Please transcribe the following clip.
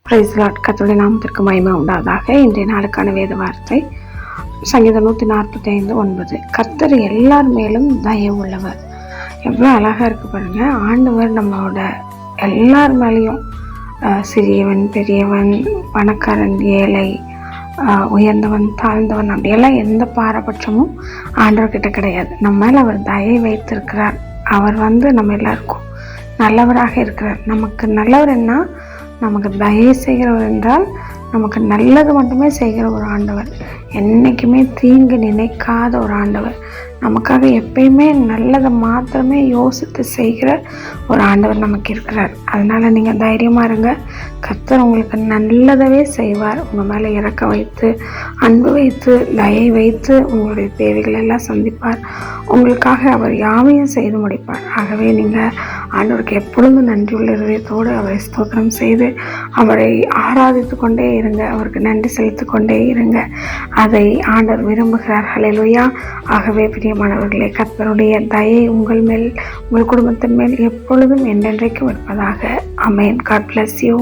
Price Lord. கர்த்தருடைய நாமத்திற்கு மகிமை உண்டாவதாக. இன்றைய நாளுக்கான வேத வார்த்தை சங்கீதம் 145:9. கர்த்தர் எல்லார் மேலும் தயவு உள்ளவர். எவ்வளோ அழகாக இருக்கு பாருங்க. ஆண்டவர் நம்மளோட எல்லார் மேலேயும் சிறியவன் பெரியவன் பணக்காரன் ஏழை உயர்ந்தவன் தாழ்ந்தவன் அப்படியெல்லாம் எந்த பாரபட்சமும் ஆண்டவர்கிட்ட கிடையாது. நம்ம மேலே அவர் தயை வைத்திருக்கிறார். அவர் நம்ம எல்லாருக்கும் நல்லவராக இருக்கிறார். நமக்கு நல்லவர் என்ன, நமக்கு தயை செய்கிறவர் என்றால் நமக்கு நல்லது மட்டுமே செய்கிற ஒரு ஆண்டவர், என்றைக்குமே தீங்கு நினைக்காத ஒரு ஆண்டவர், நமக்காக எப்பயுமே நல்லதை மாத்திரமே யோசித்து செய்கிற ஒரு ஆண்டவர் நமக்கு இருக்கிறார். அதனால் நீங்கள் தைரியமாக இருங்க. கர்த்தர் உங்களுக்கு நல்லதவே செய்வார். உங்கள் மேலே இறக்க வைத்து அன்பு வைத்து தயை வைத்து உங்களுடைய தேவைகள் எல்லாம் சந்திப்பார். உங்களுக்காக அவர் யாவையும் செய்து முடிப்பார். ஆகவே நீங்கள் ஆண்டவருக்கு எப்பொழுதும் நன்றியுள்ள இதயத்தோடு அவரை ஸ்தோத்திரம் செய்து அவரை ஆராதித்து கொண்டே இருங்க. அவருக்கு நன்றி செலுத்தி கொண்டே இருங்க. அதை ஆண்டவர் விரும்புகிறார். ஹல்லேலூயா. ஆகவே பிரியமானவர்களே, கர்த்தருடைய தயை உங்கள் மேல் உங்கள் குடும்பத்தின் மேல் எப்பொழுதும் என்றென்றைக்கும் இருப்பதாக. ஆமென். God bless you.